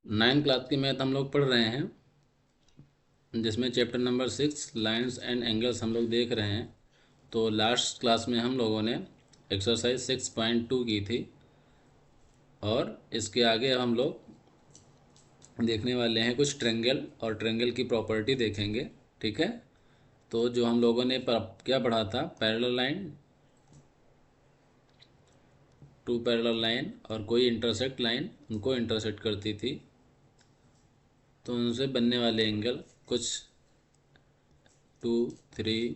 9th class की math हम लोग पढ़ रहे हैं, जिसमें chapter number 6 lines and angles हम लोग देख रहे हैं। तो लास्ट क्लास में हम लोगों ने एक्सरसाइज 6.2 की थी और इसके आगे हम लोग देखने वाले हैं कुछ ट्रेंगल और ट्रेंगल की प्रॉपर्टी देखेंगे। ठीक है, तो जो हम लोगों ने क्या पढ़ा था, parallel line, two parallel line और कोई इंटरसेक्ट लाइन उनको इंटरसेक्ट करती थी, तो उनसे बनने वाले एंगल कुछ 2, 3,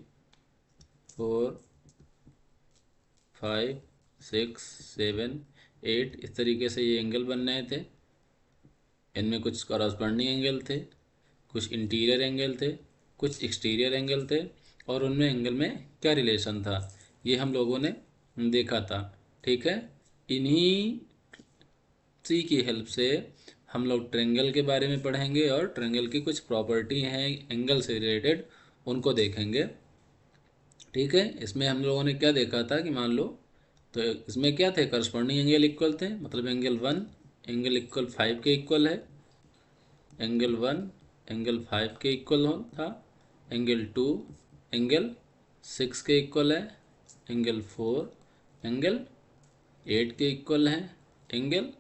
4, 5, 6, 7, 8 इस तरीके से ये एंगल बन रहे थे। इनमें कुछ कॉरस्पॉन्डिंग एंगल थे, कुछ इंटीरियर एंगल थे, कुछ एक्सटीरियर एंगल थे, और उनमें एंगल में क्या रिलेशन था ये हम लोगों ने देखा था। ठीक है, इन्हीं सी की हेल्प से हम लोग ट्रेंगल के बारे में पढ़ेंगे और ट्रेंगल की कुछ प्रॉपर्टी हैं एंगल से रिलेटेड, उनको देखेंगे। ठीक है, इसमें हम लोगों ने क्या देखा था कि मान लो, तो इसमें क्या थे, करस्पॉन्डिंग एंगल इक्वल थे, मतलब एंगल 1 एंगल इक्वल 5 के इक्वल है, एंगल 1 एंगल 5 के इक्वल था, एंगल 2 एंगल 6 के इक्वल है, एंगल 4 एंगल 8 के इक्वल है, एंगल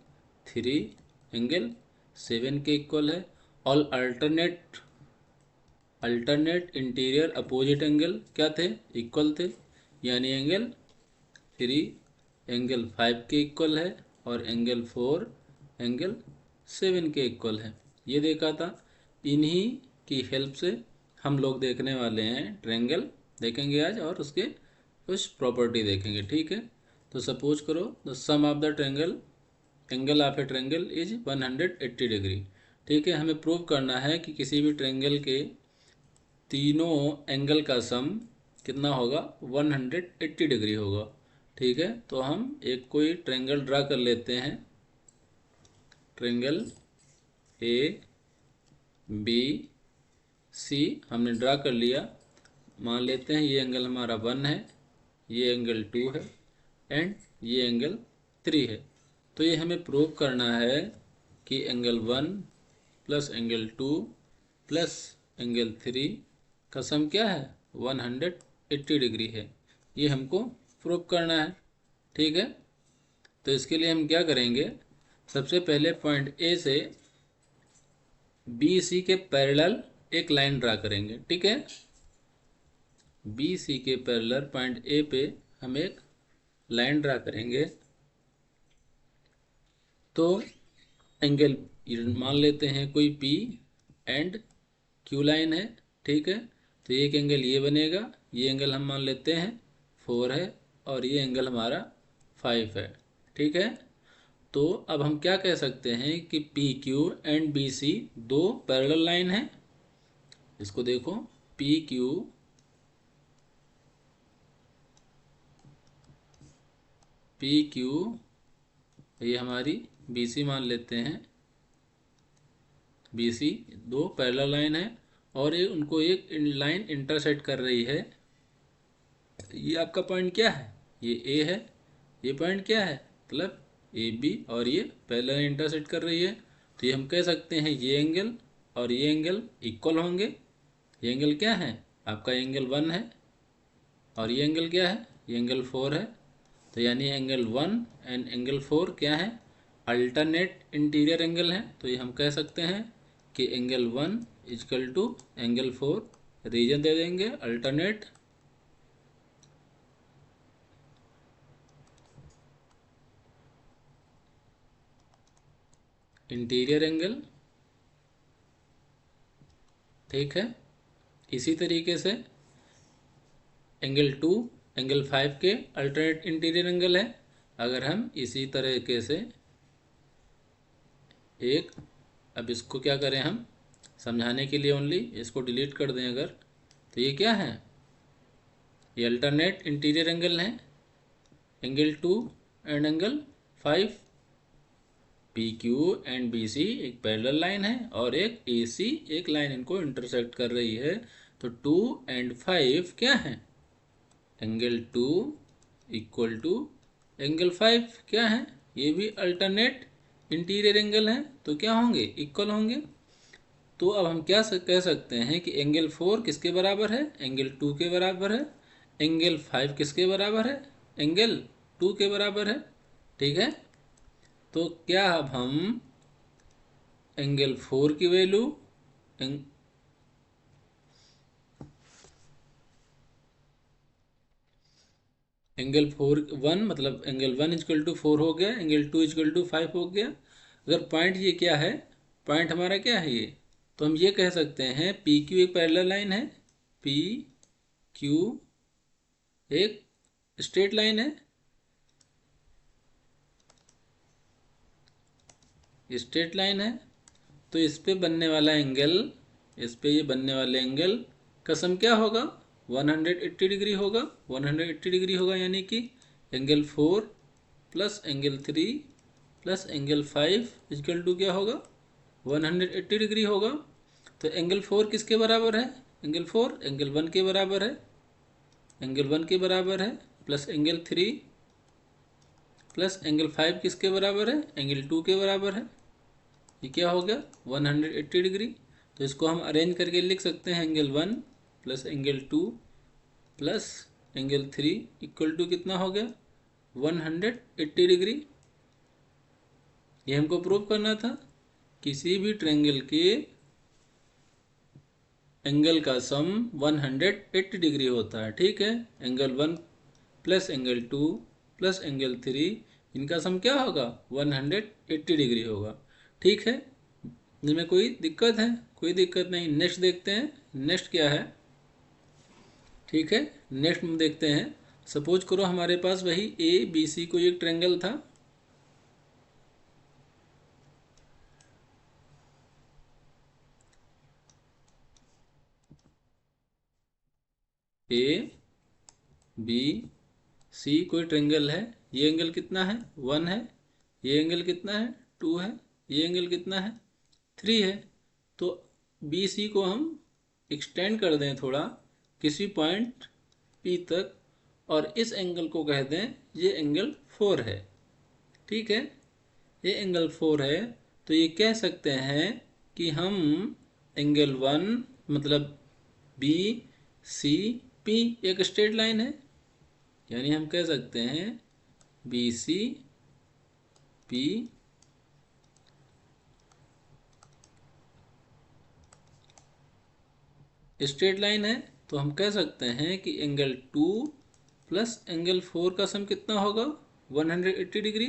3 एंगल 7 के इक्वल है, और अल्टरनेट इंटीरियर अपोजिट एंगल क्या थे, इक्वल थे, यानी एंगल 3 एंगल 5 के इक्वल है और एंगल 4 एंगल 7 के इक्वल है। ये देखा था। इन्हीं की हेल्प से हम लोग देखने वाले हैं ट्रेंगल देखेंगे आज, और उसके कुछ प्रॉपर्टी देखेंगे। ठीक है, तो सपोज करो the sum of the triangle angle of a triangle is 180 degree. ठीक है, हमें प्रूव करना है कि किसी भी ट्रेंगल के तीनों एंगल का सम कितना होगा, 180 डिग्री होगा। ठीक है, तो हम एक कोई ट्रेंगल ड्रा कर लेते हैं। ट्रेंगल ए बी सी हमने ड्रा कर लिया। मान लेते हैं ये एंगल हमारा 1 है, ये एंगल 2 है एंड ये एंगल 3 है। तो ये हमें प्रूव करना है कि angle 1 plus angle 2 plus angle 3 का सम क्या है, 180 डिग्री है। ये हमको प्रूव करना है। ठीक है, तो इसके लिए हम क्या करेंगे, सबसे पहले पॉइंट ए से बी सी के पैरेलल एक लाइन ड्रा करेंगे। ठीक है, बी सी के पैरेलल पॉइंट ए पे हम एक लाइन ड्रा करेंगे। तो एंगल मान लेते हैं कोई पी एंड क्यू लाइन है। ठीक है, तो एक एंगल ये बनेगा, ये एंगल हम मान लेते हैं 4 है और ये एंगल हमारा 5 है। ठीक है, तो अब हम क्या कह सकते हैं कि P Q and B C दो पैरेलल लाइन है। इसको देखो, पी क्यू ये हमारी बी सी मान लेते हैं, बी सी दो पैरेलल लाइन है और ये उनको एक लाइन इंटरसेक्ट कर रही है। ये आपका पॉइंट क्या है, ये ए है, ये पॉइंट क्या है, मतलब ए बी, और ये पैरेलल इंटरसेक्ट कर रही है। तो ये हम कह सकते हैं ये एंगल और ये एंगल इक्वल होंगे। ये एंगल क्या है, आपका एंगल 1 है और ये एंगल क्या है, ये एंगल 4 है। तो यानी एंगल 1 एंड एंगल 4 क्या है, अल्टरनेट इंटीरियर एंगल है। तो ये हम कह सकते हैं कि angle 1 is equal to angle 4, reason दे देंगे अल्टरनेट इंटीरियर एंगल। ठीक है, इसी तरीके से एंगल 2 एंगल 5 के अल्टरनेट इंटीरियर एंगल है। अगर हम इसी तरीके से एक, अब इसको क्या करें हम, समझाने के लिए ओनली इसको डिलीट कर दें अगर, तो ये क्या है, ये अल्टरनेट इंटीरियर एंगल है, angle 2 and angle 5। P Q and B C एक पैरेलल लाइन है और एक ए सी एक लाइन इनको इंटरसेक्ट कर रही है। तो 2 एंड 5 क्या है, एंगल 2 इक्वल टू एंगल 5 क्या है, ये भी अल्टरनेट इंटीरियर एंगल हैं तो क्या होंगे, इक्वल होंगे। तो अब हम क्या कह सकते हैं कि एंगल 4 किसके बराबर है, एंगल 2 के बराबर है। एंगल 5 किसके बराबर है, एंगल 2 के बराबर है। ठीक है, तो क्या अब हम एंगल 4 की वैल्यू एंगल 4 1 मतलब एंगल 1 इजकल टू 4 हो गया, एंगल 2 इजकल टू 5 हो गया। अगर पॉइंट ये क्या है, पॉइंट हमारा क्या है ये, तो हम ये कह सकते हैं पी क्यू एक पैरेलल लाइन है, पी क्यू एक स्ट्रेट लाइन है, स्ट्रेट लाइन है। तो इस पे बनने वाला एंगल, इस पे ये बनने वाले एंगल का सम क्या होगा, 180 डिग्री होगा। 180 डिग्री होगा यानी कि angle 4 plus angle 3 plus angle 5 equal to क्या होगा, 180 डिग्री होगा। तो एंगल 4 किसके बराबर है, एंगल 4 एंगल 1 के बराबर है, एंगल 1 के बराबर है, प्लस एंगल 3 प्लस एंगल 5 किसके बराबर है, एंगल 2 के बराबर है। ये क्या हो गया, 180 डिग्री। तो इसको हम अरेंज करके लिख सकते हैं angle 1 plus angle 2 plus angle 3 equal to कितना हो गया, 180 डिग्री। ये हमको प्रूव करना था, किसी भी ट्रायंगल के एंगल का सम 180 डिग्री होता है। ठीक है, angle 1 plus angle 2 plus angle 3 इनका सम क्या होगा, 180 डिग्री होगा। ठीक है, इसमें कोई दिक्कत है, कोई दिक्कत नहीं। नेक्स्ट देखते हैं, नेक्स्ट क्या है। ठीक है, नेक्स्ट हम देखते हैं। सपोज करो हमारे पास वही ए बी सी को एक ट्रायंगल था, ए बी सी कोई ट्रायंगल है। ये एंगल कितना है, 1 है। ये एंगल कितना है, 2 है। ये एंगल कितना है, 3 है। तो बी सी को हम एक्सटेंड कर दें थोड़ा किसी पॉइंट पी तक, और इस एंगल को कह दें ये एंगल 4 है। ठीक है, ये एंगल 4 है। तो ये कह सकते हैं कि हम एंगल 1 मतलब बी सी पी एक स्ट्रेट लाइन है, यानी हम कह सकते हैं B C P straight line है। तो हम कह सकते हैं कि एंगल 2 प्लस एंगल 4 का सम कितना होगा, 180 डिग्री।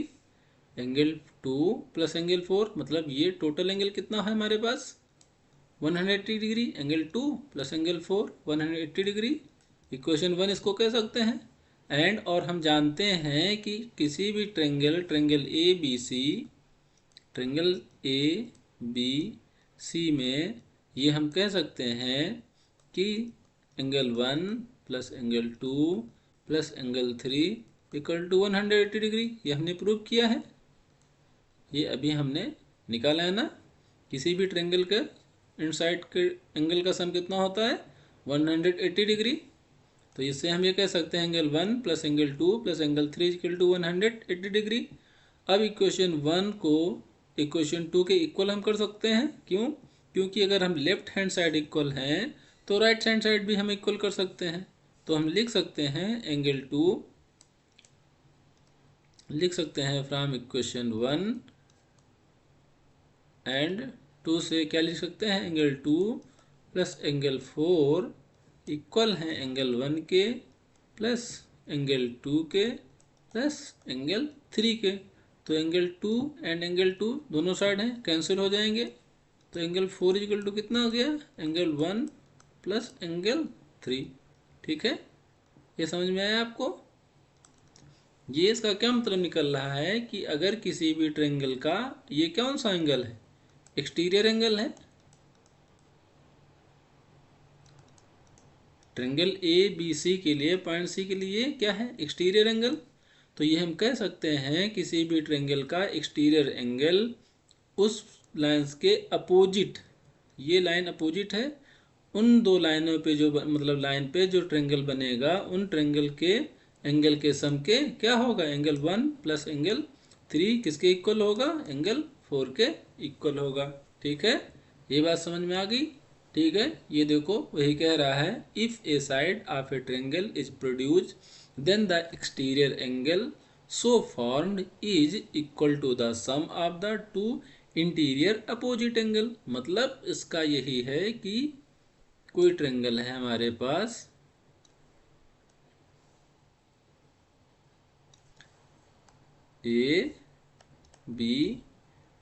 एंगल 2 प्लस एंगल 4 मतलब ये टोटल एंगल कितना है हमारे पास, 180 degree. Angle 2 plus angle 4 180 degree. Equation 1 इसको कह सकते हैं। एंड और हम जानते हैं कि किसी भी triangle, triangle A B C, triangle A B C में ये हम कह सकते हैं कि angle 1 plus angle 2 plus angle 3 equal to 180 degree. ये हमने प्रूव किया है, ये अभी हमने निकाला है ना। किसी भी ट्रायंगल के इनसाइड के एंगल का सम कितना होता है, 180 डिग्री। तो इससे हम ये कह सकते हैं angle 1 plus angle 2 plus angle 3 equal to 180 degree. अब इक्वेशन 1 को इक्वेशन 2 के इक्वल हम कर सकते हैं। क्यों, क्योंकि अगर हम लेफ्ट हैंड साइड इक्वल हैं तो राइट हैंड साइड भी हम इक्वल कर सकते हैं। तो हम लिख सकते हैं एंगल 2, लिख सकते हैं फ्रॉम इक्वेशन 1 एंड 2 से क्या लिख सकते हैं, एंगल 2 प्लस एंगल 4 इक्वल हैं एंगल 1 के प्लस एंगल 2 के प्लस एंगल 3 के। तो एंगल 2 एंड एंगल 2 दोनों साइड हैं, कैंसिल हो जाएंगे। तो एंगल 4 इक्वल टू कितना हो गया, एंगल 1 प्लस एंगल 3। ठीक है, ये समझ में आया आपको। ये इसका क्या मतलब निकल रहा है कि अगर किसी भी ट्रायंगल का ये कौन सा एंगल है, एक्सटीरियर एंगल है। ट्रायंगल ए बी सी के लिए, पॉइंट सी के लिए क्या है, एक्सटीरियर एंगल। तो ये हम कह सकते हैं किसी भी ट्रायंगल का एक्सटीरियर एंगल उस लाइंस के अपोजिट, ये लाइन अपोजिट है, उन दो लाइनों पे जो मतलब लाइन पे जो ट्रायंगल बनेगा उन ट्रायंगल के एंगल के सम के क्या होगा, एंगल 1 प्लस एंगल 3 किसके इक्वल होगा, एंगल 4 के इक्वल होगा। ठीक है, ये बात समझ में आ गई। ठीक है, ये देखो वही कह रहा है, if a side of a triangle is produce then the exterior angle so formed is equal to the sum of the two interior opposite angle. मतलब इसका यही है कि कोई ट्रायंगल है हमारे पास, ए बी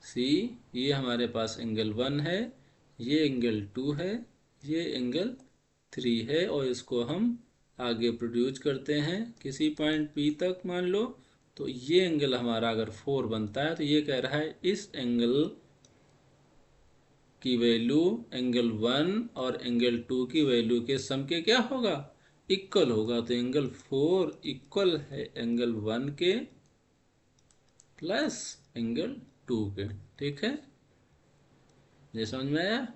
सी, ये हमारे पास एंगल 1 है, ये एंगल 2 है, ये एंगल 3 है, और इसको हम आगे प्रोड्यूस करते हैं किसी पॉइंट P तक मान लो। तो ये एंगल हमारा अगर 4 बनता है, तो ये कह रहा है इस एंगल की वैल्यू एंगल 1 और एंगल 2 की वैल्यू के सम के क्या होगा, इक्वल होगा। तो एंगल 4 इक्वल है एंगल 1 के प्लस एंगल 2 के। ठीक है, ये समझ में आया।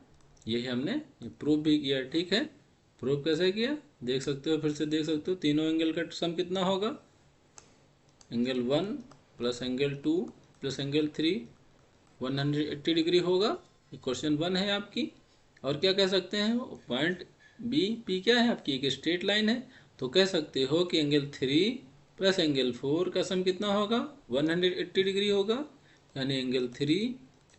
यही हमने प्रूव भी किया। ठीक है, प्रूव कैसे किया देख सकते हो, फिर से देख सकते हो। तीनों एंगल का सम कितना होगा, angle 1 plus angle 2 plus angle 3 180 degree होगा। क्वेश्चन 1 है आपकी। और क्या कह सकते हैं, पॉइंट बी पी क्या है आपकी, एक स्ट्रेट लाइन है। तो कह सकते हो कि एंगल 3 प्लस एंगल 4 का सम कितना होगा, 180 डिग्री होगा। यानी angle 3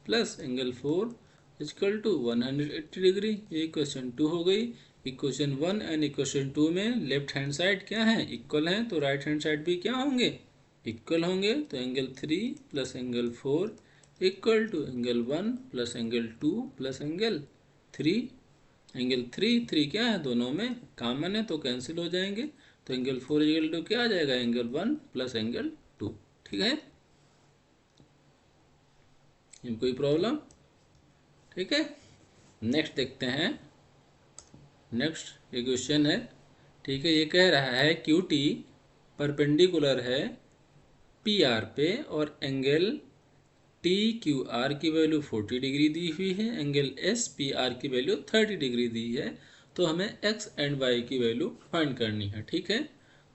plus angle 4 equal to 180 degree. ये इक्वेशन 2 हो गई। इक्वेशन 1 एंड इक्वेशन 2 में लेफ्ट हैंड साइड क्या है, इक्वल है, तो राइट हैंड साइड भी क्या होंगे, इक्वल होंगे। तो angle 3 plus angle 4 equal to angle 1 plus angle 2 plus angle 3। Angle 3 क्या है, दोनों में कॉमन है तो कैंसिल हो जाएंगे। तो एंगल 4 इक्वल टू क्या आ जाएगा, एंगल 1 प्लस एंगल 2। ठीक है, कोई प्रॉब्लम। ठीक है, नेक्स्ट देखते हैं। नेक्स्ट ये क्वेश्चन है। ठीक है, ये कह रहा है क्यू टी परपेंडिकुलर है पी आर पे और एंगल टी क्यू आर की वैल्यू 40 डिग्री दी हुई है, एंगल एस पी आर की वैल्यू 30 डिग्री दी है। तो हमें एक्स एंड वाई की वैल्यू फाइंड करनी है। ठीक है,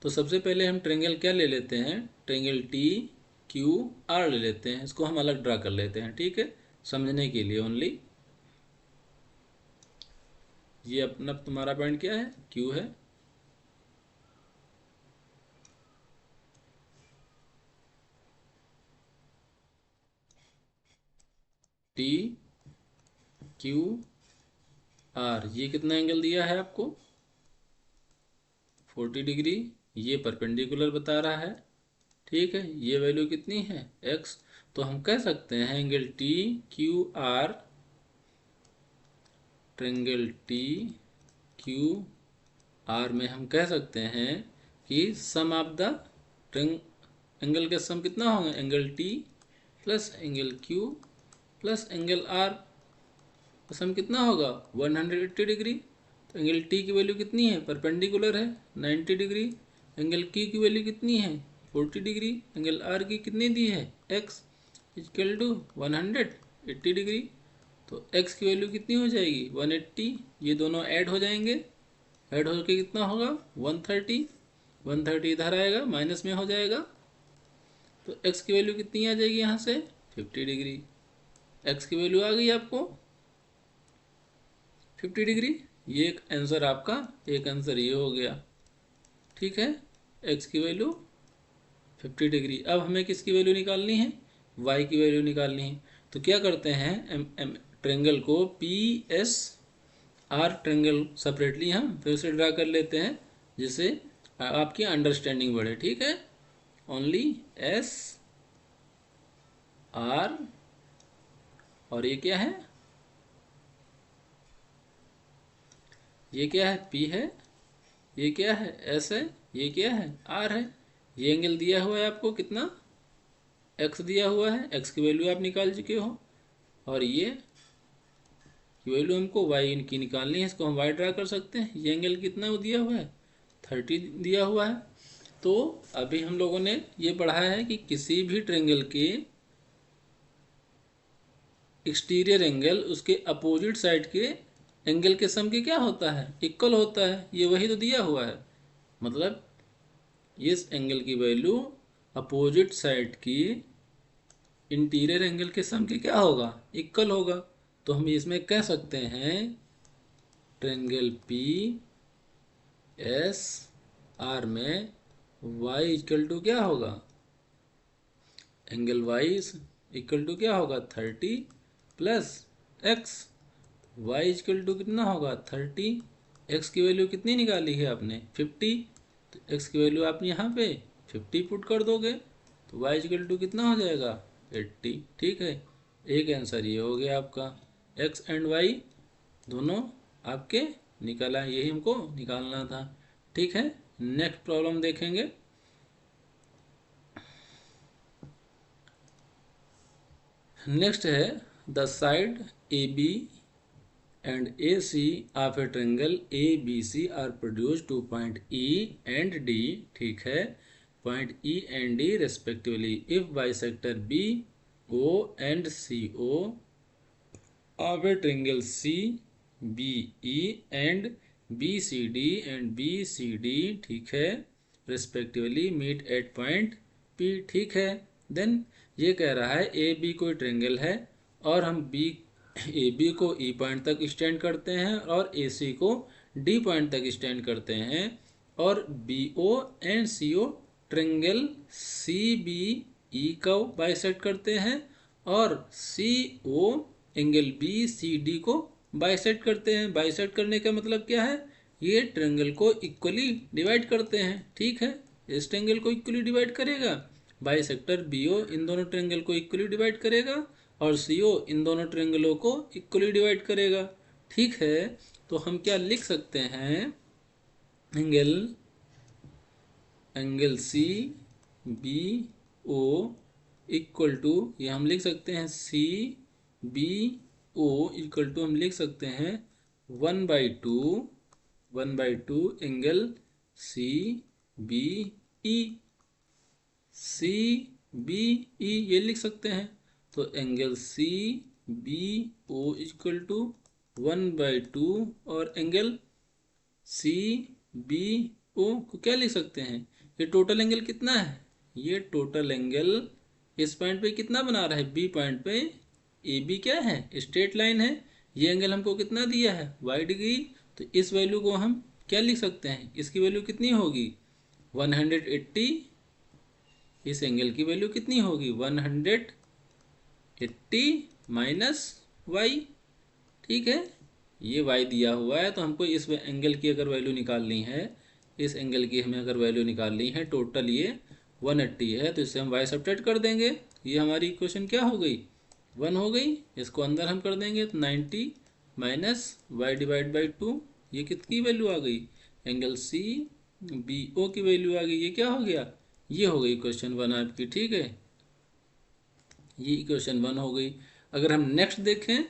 तो सबसे पहले हम ट्रायंगल क्या ले लेते हैं, ट्रायंगल टी क्यू आर ले लेते हैं। इसको हम अलग ड्रा कर लेते हैं। ठीक है, समझने के लिए ओनली। ये अपना तुम्हारा पॉइंट क्या है, क्यू है, टी क्यू आर, ये कितना एंगल दिया है आपको, 40 डिग्री। ये परपेंडिकुलर बता रहा है। ठीक है, ये वैल्यू कितनी है, x। तो हम कह सकते हैं angle T Q R, triangle T Q R में हम कह सकते हैं कि सम ऑफ द एंगल के सम कितना होंगे, angle T plus angle Q plus angle R का सम कितना होगा, 180 डिग्री। तो एंगल टी की वैल्यू कितनी है, परपेंडिकुलर है 90 डिग्री। एंगल क्यू की वैल्यू कितनी है, 40 डिग्री। एंगल आर की कितनी दी है, x इक्वल टू 180 डिग्री। तो x की वैल्यू कितनी हो जाएगी, 180। ये दोनों ऐड हो जाएंगे, ऐड होकर कितना होगा, 130। 130 इधर आएगा, माइनस में हो जाएगा। तो x की वैल्यू कितनी आ जाएगी यहाँ से, 50 डिग्री। x की वैल्यू आ गई आपको 50 डिग्री। ये एक आंसर आपका, एक आंसर ये हो गया। ठीक है, x की वैल्यू 50 डिग्री। अब हमें किसकी वैल्यू निकालनी है, y की वैल्यू निकालनी है। तो क्या करते हैं, ट्रायंगल को P S are triangle separately हम फिर से ड्रा कर लेते हैं, जिससे आपकी अंडरस्टैंडिंग बढ़े। ठीक है, ओनली एस आर, और ये क्या है, ये क्या है, P है, ये क्या है, S है, ये क्या है, R है। ये एंगल दिया हुआ है आपको कितना, X दिया हुआ है, X की वैल्यू आप निकाल चुके हो। और ये की वैल्यू हमको Y की निकालनी है, इसको हम Y ड्रा कर सकते हैं। ये एंगल कितना दिया हुआ है, 30 दिया हुआ है। तो अभी हम लोगों ने ये पढ़ा है कि किसी भी ट्रायंगल के एक्सटीरियर एंगल उसके अपोजिट साइड के एंगल के सम के क्या होता है, इक्वल होता है। ये वही तो दिया हुआ है। मतलब इस एंगल की वैल्यू अपोजिट साइड की इंटीरियर एंगल के सम के क्या होगा, इक्वल होगा। तो हम इसमें कह सकते हैं ट्रायंगल पी एस आर में वाई इक्वल टू क्या होगा, एंगल वाई इक्वल टू क्या होगा 30 plus X. Y equal to कितना होगा 30, एक्स की वैल्यू कितनी निकाली है आपने 50, तो एक्स की वैल्यू आप यहाँ पे 50 पुट कर दोगे तो वाई इक्वल टू कितना हो जाएगा 80। ठीक है, एक आंसर ये हो गया आपका, एक्स एंड वाई दोनों आपके निकला, यही हमको निकालना था। ठीक है, नेक्स्ट प्रॉब्लम देखेंगे। नेक्स्ट है the side A B and AC of a triangle ABC are produced to point E and D, ठीक है, point E and D respectively if bisector BO and CO of a triangle CBE and BCD and BCD, ठीक है, respectively meet at point P, ठीक है। Then ये कह रहा है ए बी कोई ट्रायंगल है और हम बी ए बी को ई पॉइंट तक एक्सटेंड करते हैं और ए सी को डी पॉइंट तक एक्सटेंड करते हैं और B O and C O triangle C B E को बाइसेक्ट करते हैं और C O angle B C D को बाइसेक्ट करते हैं। बाइसेक्ट करने का मतलब क्या है, ये ट्रायंगल को इक्वली डिवाइड करते हैं। ठीक है, इस ट्रायंगल को इक्वली डिवाइड करेगा, बाइसेक्टर बी ओ इन दोनों ट्रायंगल को इक्वली डिवाइड करेगा और सी ओ इन दोनों ट्रायंगलों को इक्वली डिवाइड करेगा। ठीक है, तो हम क्या लिख सकते हैं, angle angle C B O equal to, ये हम लिख सकते हैं C B O equal to हम लिख सकते हैं 1/2 angle C B E, C B E ये लिख सकते हैं। तो angle C B O equal to 1/2 और एंगल सी बी ओ को क्या लिख सकते हैं, ये टोटल एंगल कितना है, ये टोटल एंगल इस पॉइंट पे कितना बना रहा है, बी पॉइंट पे ए बी क्या है स्ट्रेट लाइन है, ये एंगल हमको कितना दिया है वाई डिग्री। तो इस वैल्यू को हम क्या लिख सकते हैं, इसकी वैल्यू कितनी होगी 180, इस एंगल की वैल्यू कितनी होगी 180 माइनस वाई। ठीक है, ये वाई दिया हुआ है तो हमको इस एंगल की अगर वैल्यू निकालनी है, इस एंगल की हमें अगर वैल्यू निकालनी है, टोटल ये 180 है तो इससे हम वाई सब्ट्रैक्ट कर देंगे, ये हमारी इक्वेशन क्या हो गई 1 हो गई। इसको अंदर हम कर देंगे तो 90 माइनस वाई डिवाइड बाई 2, ये कितनी वैल्यू आ गई, एंगल सी बी ओ की वैल्यू आ गई, ये क्या हो गया, ये हो गई क्वेश्चन 1 आपकी। ठीक है, ये इक्वेशन 1 हो गई। अगर हम नेक्स्ट देखें,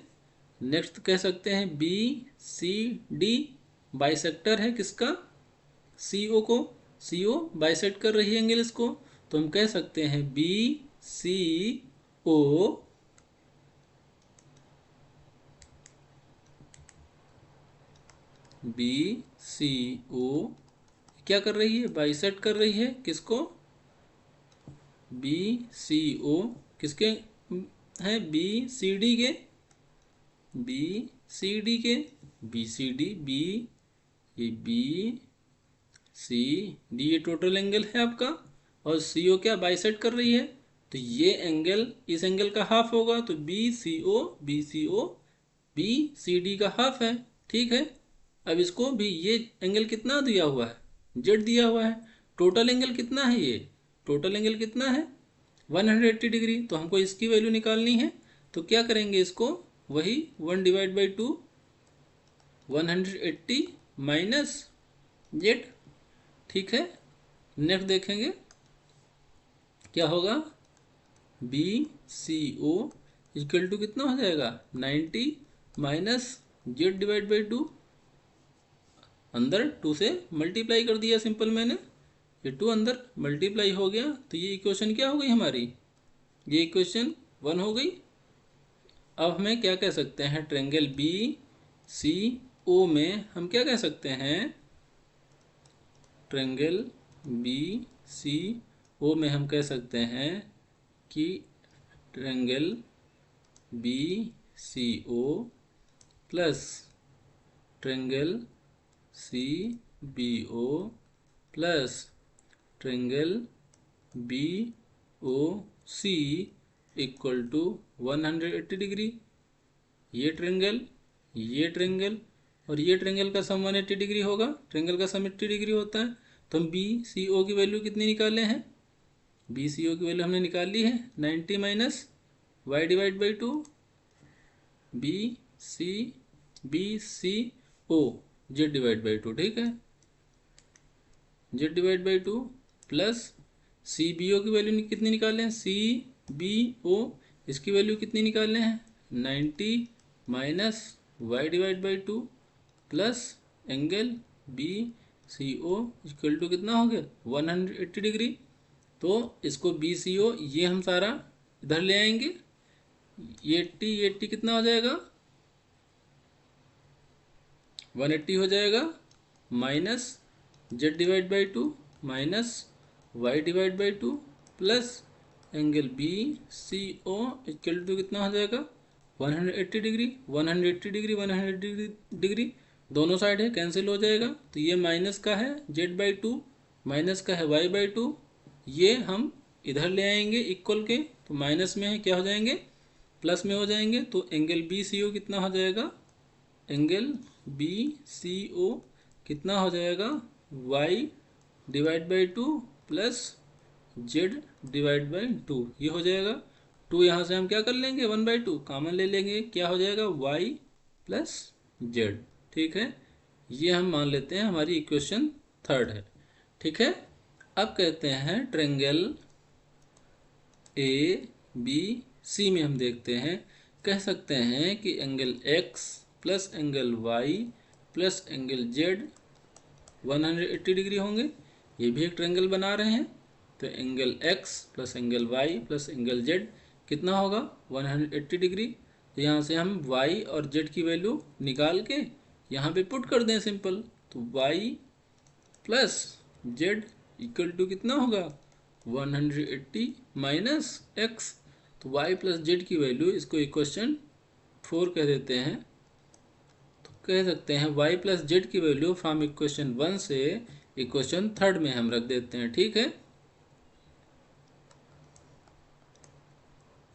नेक्स्ट कह सकते हैं बी सी डी बाइसेक्टर है किसका, सी ओ को, सी ओ बाइसेक्ट कर रही है एंगल इसको, तो हम कह सकते हैं B C O B C ओ क्या कर रही है, बाइसेक्ट कर रही है किसको, बी सी ओ किसके हैं, बी सी डी के, बी सी डी के, बी सी डी बी, ये बी सी डी ये टोटल एंगल है आपका और सी ओ क्या बाइसेक्ट कर रही है, तो ये एंगल इस एंगल का हाफ होगा, तो B C O B C O B C D का हाफ है। ठीक है, अब इसको भी ये एंगल कितना दिया हुआ है जेड दिया हुआ है, टोटल एंगल कितना है, ये टोटल एंगल कितना है 180 डिग्री, तो हमको इसकी वैल्यू निकालनी है। तो क्या करेंगे इसको, वही 1/2 180 माइनस जेड। ठीक है, नेक्स्ट देखेंगे क्या होगा, B C O equal to कितना हो जाएगा 90 माइनस जेड डिवाइड बाई 2, अंदर 2 से मल्टीप्लाई कर दिया सिंपल मैंने, ये 2 अंदर मल्टीप्लाई हो गया, तो ये इक्वेशन क्या हो गई हमारी, ये इक्वेशन 1 हो गई। अब हमें क्या कह सकते हैं, ट्रायंगल बी सी ओ में हम क्या कह सकते हैं, ट्रायंगल बी सी ओ में हम कह सकते हैं कि triangle B C O plus triangle C B O plus triangle B O C equal to 180 degree. ये ट्रेंगल और ये ट्रेंगल का सम 180 डिग्री होगा। ट्रेंगल का सम 80 डिग्री होता है। तो हम बी सी ओ की वैल्यू कितनी निकाले हैं? बी सी ओ की वैल्यू हमने निकाल ली है 90 minus Y divide by 2। B C O Z divide by 2, ठीक है, Z divide by 2 plus C B O की वैल्यू कितनी निकाले हैं? सी बी ओ इसकी वैल्यू कितनी निकालने हैं? 90 minus Y divide by 2 plus angle B C O equal to कितना हो गया? 180 डिग्री। तो इसको बी सी ओ ये हम सारा इधर ले आएंगे। ये 80 कितना हो जाएगा? 180 हो जाएगा minus Z divide by 2 minus Y divide by 2 plus angle B C O equal to कितना हो जाएगा? 180 डिग्री। 180 डिग्री दोनों साइड है, कैंसिल हो जाएगा। तो ये माइनस का है जेड बाई 2 माइनस का है वाई बाई 2। ये हम इधर ले आएंगे इक्वल के, तो माइनस में है क्या हो जाएंगे? प्लस में हो जाएंगे। तो एंगल बी सी ओ कितना हो जाएगा? एंगल बी सी ओ कितना हो जाएगा? Y divide by 2 plus Z divide by 2। ये हो जाएगा 2, यहाँ से हम क्या कर लेंगे? 1/2 कॉमन ले लेंगे, क्या हो जाएगा? वाई प्लस जेड, ठीक है। ये हम मान लेते हैं हमारी इक्वेशन 3 है, ठीक है। अब कहते हैं ट्रेंगल ए बी सी में हम देखते हैं, कह सकते हैं कि angle X plus angle Y plus angle Z 180 degree होंगे। ये भी एक ट्रेंगल बना रहे हैं। तो angle X plus angle Y plus angle Z कितना होगा? 180 डिग्री। तो यहाँ से हम वाई और जेड की वैल्यू निकाल के यहाँ पे पुट कर दें सिंपल। तो Y plus Z equal to कितना होगा? 180 माइनस एक्स। तो वाई प्लस जेड की वैल्यू, इसको इक्वेशन 4 कह देते हैं। तो कह सकते हैं वाई प्लस जेड की वैल्यू फ्रॉम इक्वेशन 1 से इक्वेशन 3 में हम रख देते हैं, ठीक है।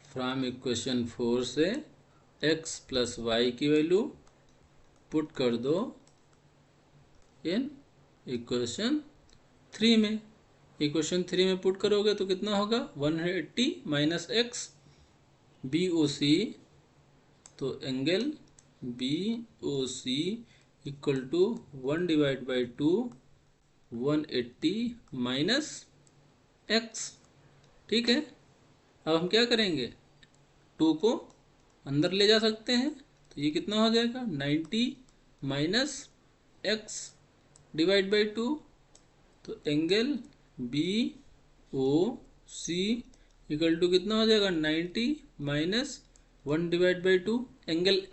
फ्रॉम इक्वेशन 4 से x प्लस वाई की वैल्यू पुट कर दो इन इक्वेशन 3 में। इक्वेशन 3 में पुट करोगे तो कितना होगा? 180 minus X B O C. तो angle B O C equal to 1 divide by 2 180 minus X, ठीक है। अब हम क्या करेंगे? 2 को अंदर ले जा सकते हैं। तो ये कितना हो जाएगा? 90 माइनस एक्स डिवाइड बाई 2। तो angle B O C equal to कितना हो जाएगा? 90 minus 1 divide by 2। Angle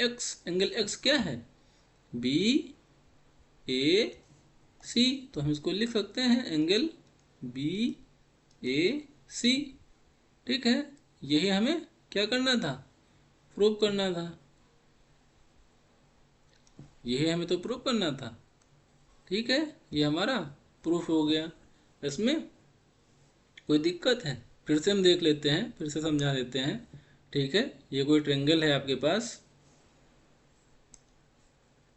X क्या है? B A C. तो हम इसको लिख सकते हैं एंगल बी ए सी, ठीक है। यही हमें क्या करना था? प्रूव करना था। यही हमें तो प्रूव करना था, ठीक है। ये हमारा प्रूफ हो गया। इसमें कोई दिक्कत है? फिर से हम देख लेते हैं, फिर से समझा देते हैं, ठीक है। ये कोई ट्रेंगल है आपके पास,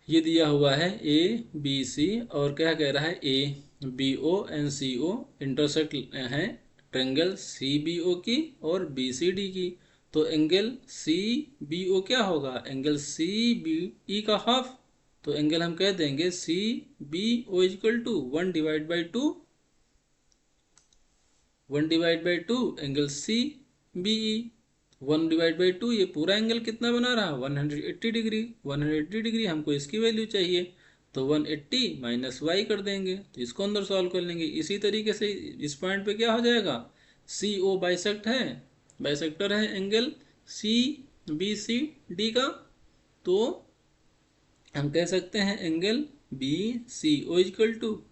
ये दिया हुआ है ए बी सी, और क्या कह रहा है? A B O and C O intersect है ट्रेंगल सी बी ओ की और बी सी डी की। तो एंगल सी बी ओ क्या होगा? एंगल सी बी ई का हाफ। तो एंगल हम कह देंगे C B O equal to 1 divide by 2 1 divide by 2 angle C B E. 1 divide by 2 ये पूरा एंगल कितना बना रहा? 180 डिग्री। 180 डिग्री हमको इसकी वैल्यू चाहिए। तो 180 माइनस वाई कर देंगे, तो इसको अंदर सॉल्व कर लेंगे। इसी तरीके से इस पॉइंट पे क्या हो जाएगा? सी ओ बाइसेक्टर है angle C B C D का। तो हम कह सकते हैं angle B C O equal to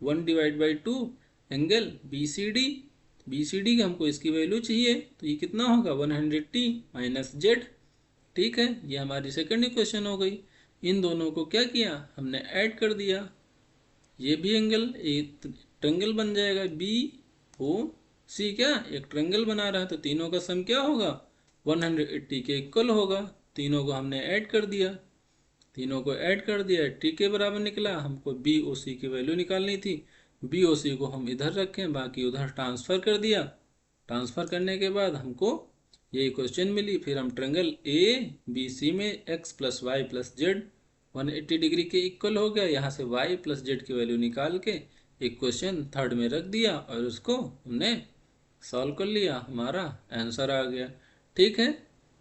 1 divide by 2 angle B C D. B C D की हमको इसकी वैल्यू चाहिए, तो ये कितना होगा 100t माइनस जेड। ठीक है, ये हमारी सेकंड इक्वेशन हो गई। इन दोनों को क्या किया, हमने ऐड कर दिया, ये भी एंगल एक ट्रायंगल बन जाएगा, बी ओ सी क्या एक ट्रायंगल बना रहा है, तो तीनों का सम क्या होगा 180 के इक्वल होगा। तीनों को हमने ऐड कर दिया, तीनों को ऐड कर दिया, टी के बराबर निकला। हमको बी ओ सी की वैल्यू निकालनी थी, बी ओ सी को हम इधर रखें, बाकी उधर ट्रांसफ़र कर दिया। ट्रांसफ़र करने के बाद हमको ये क्वेश्चन मिली। फिर हम ट्रायंगल ए बी सी में X plus Y plus Z 180 degree के इक्वल हो गया। यहाँ से y प्लस जेड की वैल्यू निकाल के इक्वेशन थर्ड में रख दिया और उसको हमने सॉल्व कर लिया, हमारा आंसर आ गया। ठीक है,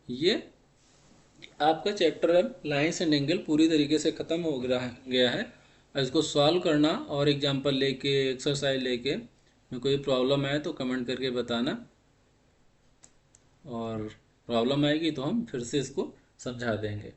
ये आपका चैप्टर अब लाइन्स एंड एंगल पूरी तरीके से ख़त्म हो गया है। इसको सॉल्व करना और एग्जांपल लेके एक्सरसाइज लेके में कोई प्रॉब्लम आए तो कमेंट करके बताना, और प्रॉब्लम आएगी तो हम फिर से इसको समझा देंगे।